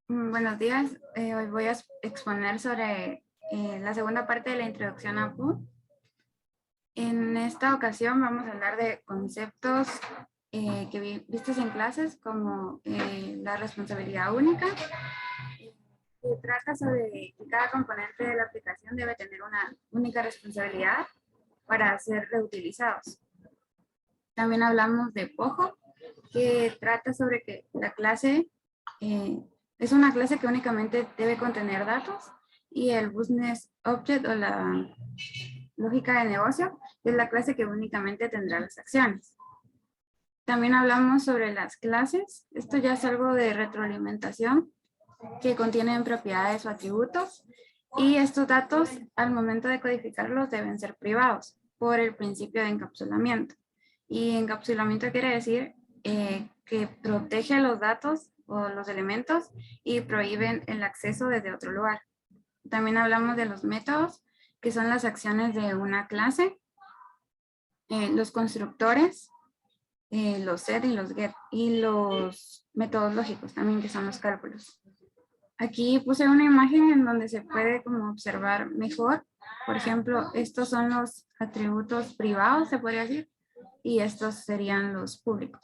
Buenos días. Hoy voy a exponer sobre la segunda parte de la introducción a PU. En esta ocasión vamos a hablar de conceptos que vistes en clases como la responsabilidad única, que trata sobre que cada componente de la aplicación debe tener una única responsabilidad para ser reutilizados. También hablamos de POJO, que trata sobre que la clase es una clase que únicamente debe contener datos, y el Business Object o la lógica de negocio es la clase que únicamente tendrá las acciones. También hablamos sobre las clases. Esto ya es algo de retroalimentación que contienen propiedades o atributos, y estos datos al momento de codificarlos deben ser privados por el principio de encapsulamiento. Y encapsulamiento quiere decir que protege los datos o los elementos y prohíben el acceso desde otro lugar. También hablamos de los métodos, que son las acciones de una clase, los constructores, los set y los get, y los métodos lógicos también, que son los cálculos. Aquí puse una imagen en donde se puede como observar mejor. Por ejemplo, estos son los atributos privados, se podría decir, y estos serían los públicos.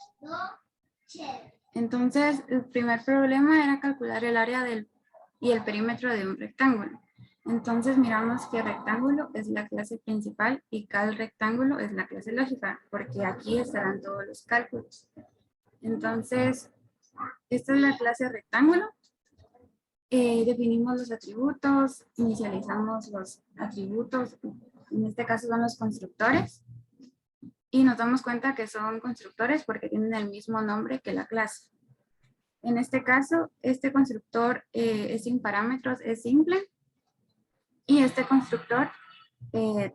Entonces, el primer problema era calcular el área y el perímetro de un rectángulo. Entonces miramos que rectángulo es la clase principal y cal rectángulo es la clase lógica, porque aquí estarán todos los cálculos. Entonces, esta es la clase rectángulo. Definimos los atributos, inicializamos los atributos, en este caso son los constructores, y nos damos cuenta que son constructores porque tienen el mismo nombre que la clase. En este caso, este constructor es sin parámetros, es simple, y este constructor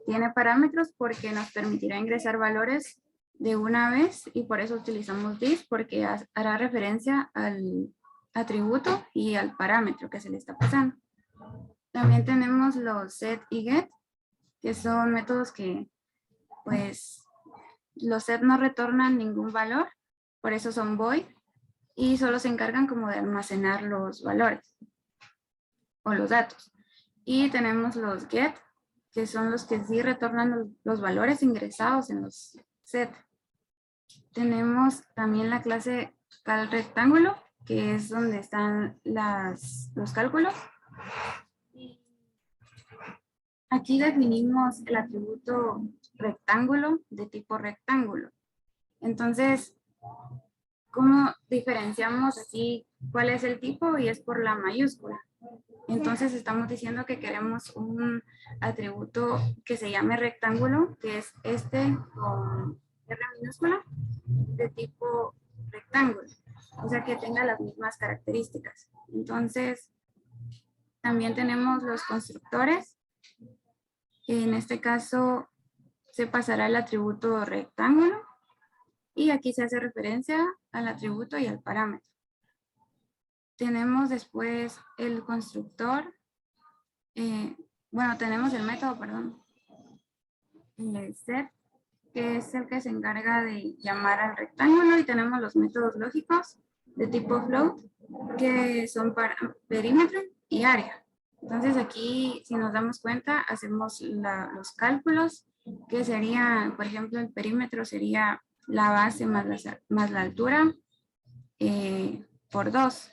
tiene parámetros porque nos permitirá ingresar valores de una vez, y por eso utilizamos this, porque hará referencia al atributo y al parámetro que se le está pasando. También tenemos los set y get, que son métodos que, pues, los set no retornan ningún valor, por eso son void, y solo se encargan como de almacenar los valores o los datos. Y tenemos los get, que son los que sí retornan los valores ingresados en los set. Tenemos también la clase cal rectángulo, que es donde están los cálculos. Aquí definimos el atributo rectángulo de tipo rectángulo. Entonces, ¿cómo diferenciamos así cuál es el tipo? Y es por la mayúscula. Entonces estamos diciendo que queremos un atributo que se llame rectángulo, que es este con R minúscula, de tipo rectángulo. O sea, que tenga las mismas características. Entonces, también tenemos los constructores. En este caso, se pasará el atributo rectángulo, y aquí se hace referencia al atributo y al parámetro. Tenemos después el constructor, tenemos el método, perdón, el set, que es el que se encarga de llamar al rectángulo, y tenemos los métodos lógicos de tipo float, que son para perímetro y área. Entonces aquí, si nos damos cuenta, hacemos los cálculos, que sería, por ejemplo, el perímetro sería la base más la altura por 2.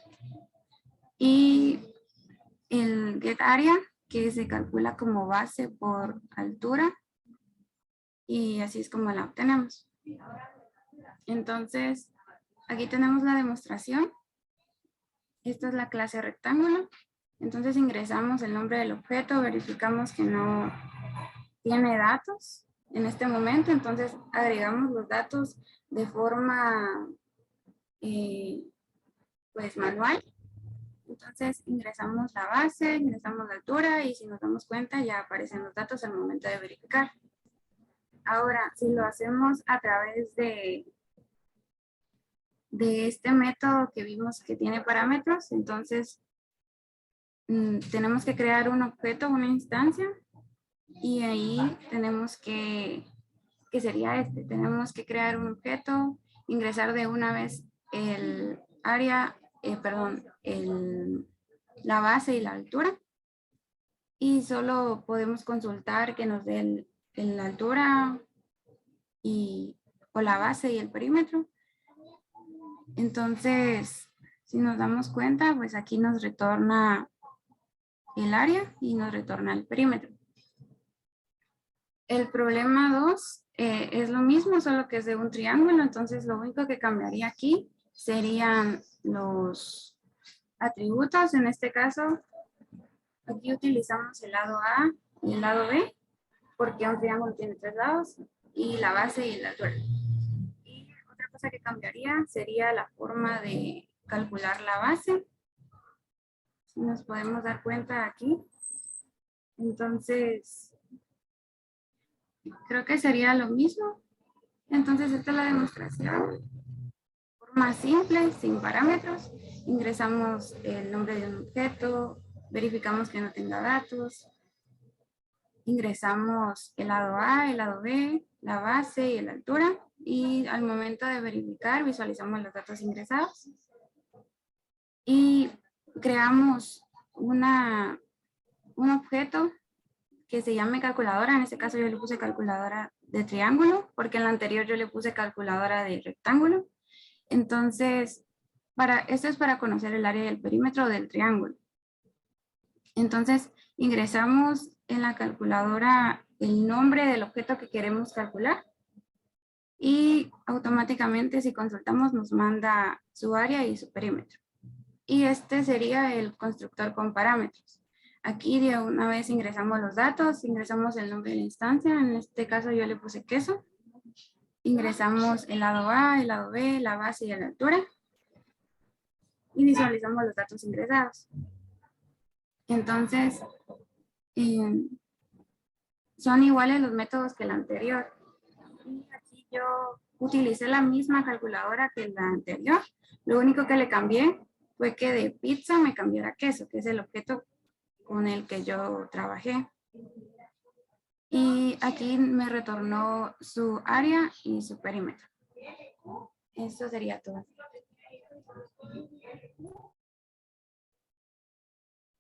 Y el get area, que se calcula como base por altura, y así es como la obtenemos. Entonces, aquí tenemos la demostración. Esta es la clase rectángulo. Entonces ingresamos el nombre del objeto, verificamos que no tiene datos en este momento, entonces agregamos los datos de forma pues manual. Entonces ingresamos la base, ingresamos la altura, y si nos damos cuenta ya aparecen los datos al momento de verificar. Ahora, si lo hacemos a través de este método que vimos que tiene parámetros, entonces tenemos que crear un objeto, una instancia, y ahí tenemos que sería tenemos que crear un objeto, ingresar de una vez el área la base y la altura. Y solo podemos consultar que nos dé la altura o la base y el perímetro. Entonces, si nos damos cuenta, pues aquí nos retorna el área y nos retorna el perímetro. El problema 2 es lo mismo, solo que es de un triángulo. Entonces, lo único que cambiaría aquí serían los atributos. En este caso, aquí utilizamos el lado A y el lado B, porque un triángulo tiene 3 lados, y la base y la altura. Y otra cosa que cambiaría sería la forma de calcular la base. Si nos podemos dar cuenta aquí. Entonces, creo que sería lo mismo. Entonces, esta es la demostración. Forma simple, sin parámetros. Ingresamos el nombre de un objeto, verificamos que no tenga datos, ingresamos el lado A, el lado B, la base y la altura, y al momento de verificar visualizamos los datos ingresados y creamos un objeto que se llame calculadora. En este caso yo le puse calculadora de triángulo, porque en la anterior yo le puse calculadora de rectángulo. Entonces, esto es para conocer el área del perímetro del triángulo. Entonces, ingresamos en la calculadora el nombre del objeto que queremos calcular y automáticamente, si consultamos, nos manda su área y su perímetro. Y este sería el constructor con parámetros. Aquí de una vez ingresamos los datos, ingresamos el nombre de la instancia. En este caso yo le puse queso. Ingresamos el lado A, el lado B, la base y la altura. Y visualizamos los datos ingresados. Entonces, son iguales los métodos que el anterior. Y aquí yo utilicé la misma calculadora que la anterior. Lo único que le cambié fue que de pizza me cambiara a queso, que es el objeto con el que yo trabajé. Y aquí me retornó su área y su perímetro. Eso sería todo.